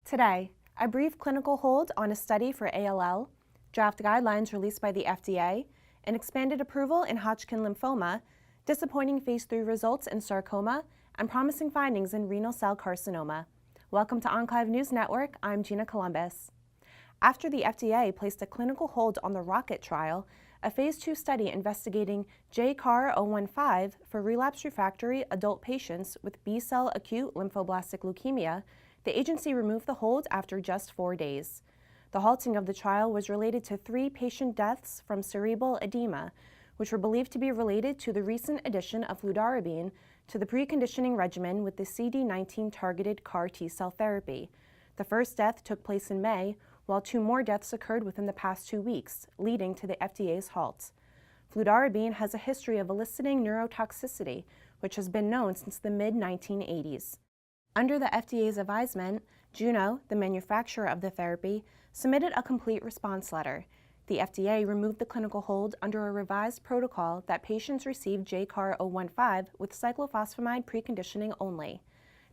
Today, a brief clinical hold on a study for ALL, draft guidelines released by the FDA, an expanded approval in Hodgkin lymphoma, disappointing phase 3 results in sarcoma, and promising findings in renal cell carcinoma. Welcome to Enclave News Network. I'm Gina Columbus. After the FDA placed a clinical hold on the ROCKET trial, a phase 2 study investigating JCAR015 for relapsed refractory adult patients with B-cell acute lymphoblastic leukemia, the agency removed the hold after just 4 days. The halting of the trial was related to 3 patient deaths from cerebral edema, which were believed to be related to the recent addition of fludarabine to the preconditioning regimen with the CD19-targeted CAR T-cell therapy. The first death took place in May, while 2 more deaths occurred within the past 2 weeks, leading to the FDA's halt. Fludarabine has a history of eliciting neurotoxicity, which has been known since the mid-1980s. Under the FDA's advisement, Juno, the manufacturer of the therapy, submitted a complete response letter. The FDA removed the clinical hold under a revised protocol that patients receive JCAR015 with cyclophosphamide preconditioning only.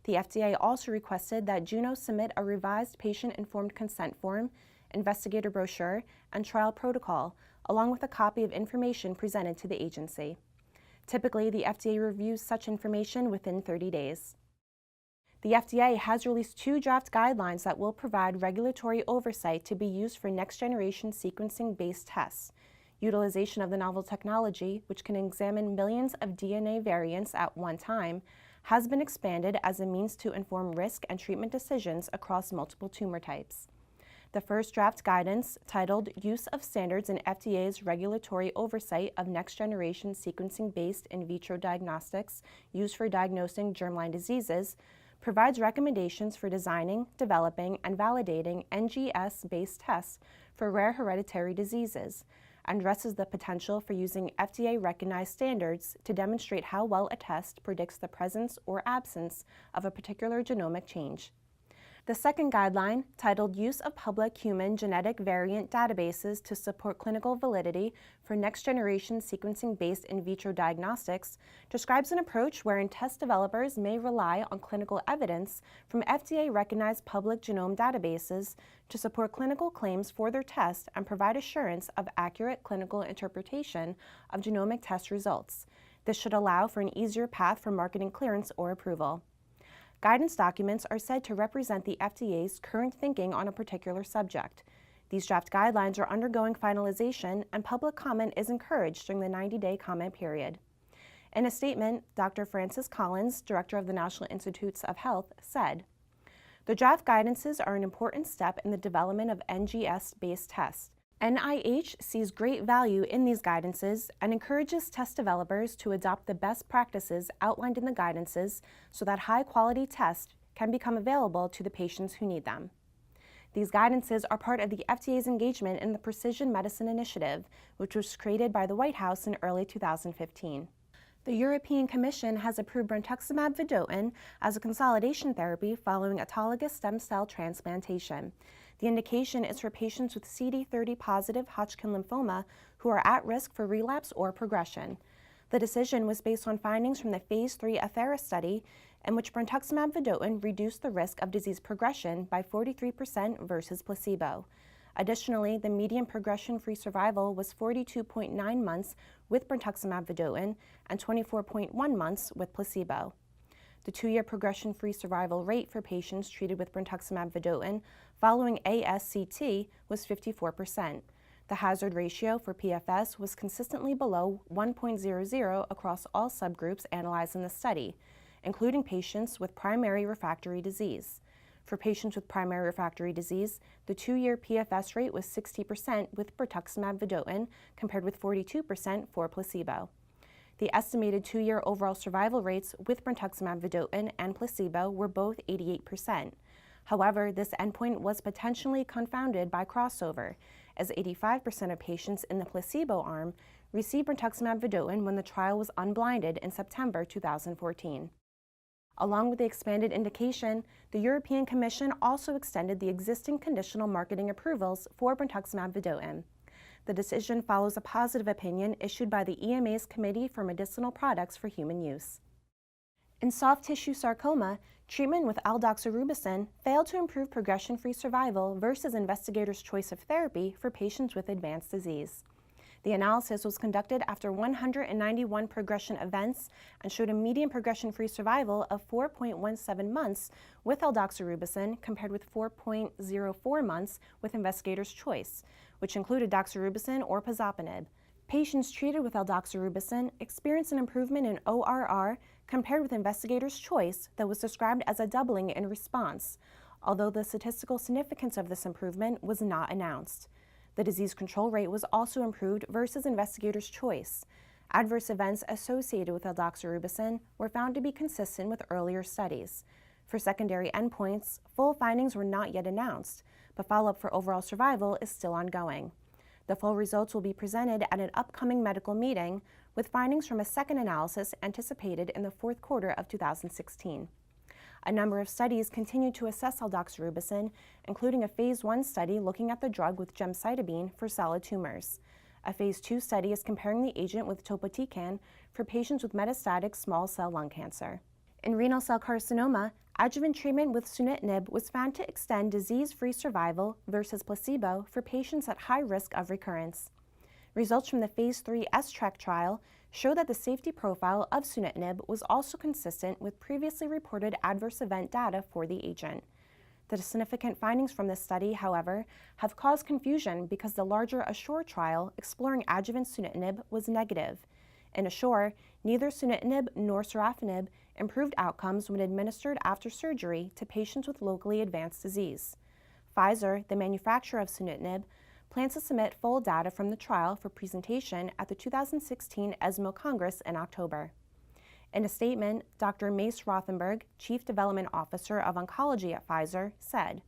The FDA also requested that Juno submit a revised patient-informed consent form, investigator brochure, and trial protocol, along with a copy of information presented to the agency. Typically, the FDA reviews such information within 30 days. The FDA has released 2 draft guidelines that will provide regulatory oversight to be used for next-generation sequencing-based tests. Utilization of the novel technology, which can examine millions of DNA variants at one time, has been expanded as a means to inform risk and treatment decisions across multiple tumor types. The first draft guidance, titled Use of Standards in FDA's Regulatory Oversight of Next-Generation Sequencing-Based In Vitro Diagnostics Used for Diagnosing Germline Diseases, provides recommendations for designing, developing, and validating NGS-based tests for rare hereditary diseases, and addresses the potential for using FDA-recognized standards to demonstrate how well a test predicts the presence or absence of a particular genomic change. The second guideline, titled Use of Public Human Genetic Variant Databases to Support Clinical Validity for Next-Generation Sequencing-Based In Vitro Diagnostics, describes an approach wherein test developers may rely on clinical evidence from FDA-recognized public genome databases to support clinical claims for their test and provide assurance of accurate clinical interpretation of genomic test results. This should allow for an easier path for marketing clearance or approval. Guidance documents are said to represent the FDA's current thinking on a particular subject. These draft guidelines are undergoing finalization, and public comment is encouraged during the 90-day comment period. In a statement, Dr. Francis Collins, director of the National Institutes of Health, said, "The draft guidances are an important step in the development of NGS-based tests. NIH sees great value in these guidances and encourages test developers to adopt the best practices outlined in the guidances so that high-quality tests can become available to the patients who need them." These guidances are part of the FDA's engagement in the Precision Medicine Initiative, which was created by the White House in early 2015. The European Commission has approved brentuximab vedotin as a consolidation therapy following autologous stem cell transplantation. The indication is for patients with CD30-positive Hodgkin lymphoma who are at risk for relapse or progression. The decision was based on findings from the phase 3 ATHERA study, in which brentuximab vedotin reduced the risk of disease progression by 43% versus placebo. Additionally, the median progression-free survival was 42.9 months with brentuximab vedotin and 24.1 months with placebo. The 2-year progression-free survival rate for patients treated with brentuximab vedotin following ASCT was 54%. The hazard ratio for PFS was consistently below 1.00 across all subgroups analyzed in the study, including patients with primary refractory disease. For patients with primary refractory disease, the 2-year PFS rate was 60% with brentuximab vedotin compared with 42% for placebo. The estimated 2-year overall survival rates with brentuximab vedotin and placebo were both 88%. However, this endpoint was potentially confounded by crossover, as 85% of patients in the placebo arm received brentuximab vedotin when the trial was unblinded in September 2014. Along with the expanded indication, the European Commission also extended the existing conditional marketing approvals for brentuximab vedotin. The decision follows a positive opinion issued by the EMA's Committee for Medicinal Products for Human Use. In soft tissue sarcoma, treatment with aldoxorubicin failed to improve progression-free survival versus investigators' choice of therapy for patients with advanced disease. The analysis was conducted after 191 progression events and showed a median progression-free survival of 4.17 months with aldoxorubicin compared with 4.04 months with investigators' choice, which included doxorubicin or pazopanib. Patients treated with aldoxorubicin experienced an improvement in ORR compared with investigators' choice that was described as a doubling in response, although the statistical significance of this improvement was not announced. The disease control rate was also improved versus investigators' choice. Adverse events associated with aldoxorubicin were found to be consistent with earlier studies. For secondary endpoints, full findings were not yet announced, but follow-up for overall survival is still ongoing. The full results will be presented at an upcoming medical meeting, with findings from a second analysis anticipated in the fourth quarter of 2016. A number of studies continue to assess aldoxorubicin, including a phase 1 study looking at the drug with gemcitabine for solid tumors. A phase 2 study is comparing the agent with topotecan for patients with metastatic small cell lung cancer. In renal cell carcinoma, adjuvant treatment with sunitinib was found to extend disease-free survival versus placebo for patients at high risk of recurrence. Results from the phase 3 STRAC trial show that the safety profile of sunitinib was also consistent with previously reported adverse event data for the agent. The significant findings from this study, however, have caused confusion because the larger ASSURE trial exploring adjuvant sunitinib was negative. In ASSURE, neither sunitinib nor sorafenib improved outcomes when administered after surgery to patients with locally advanced disease. Pfizer, the manufacturer of sunitinib, plans to submit full data from the trial for presentation at the 2016 ESMO Congress in October. In a statement, Dr. Mace Rothenberg, Chief Development Officer of Oncology at Pfizer, said,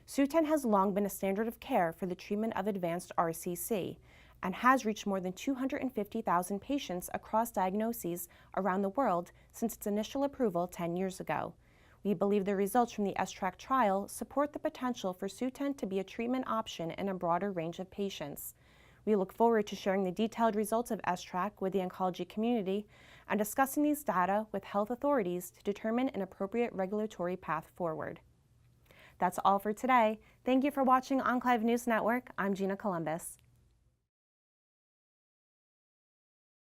"Sutent has long been a standard of care for the treatment of advanced RCC and has reached more than 250,000 patients across diagnoses around the world since its initial approval 10 years ago. We believe the results from the STRAC trial support the potential for Sutent to be a treatment option in a broader range of patients. We look forward to sharing the detailed results of STRAC with the oncology community and discussing these data with health authorities to determine an appropriate regulatory path forward." That's all for today. Thank you for watching Enclave News Network. I'm Gina Columbus.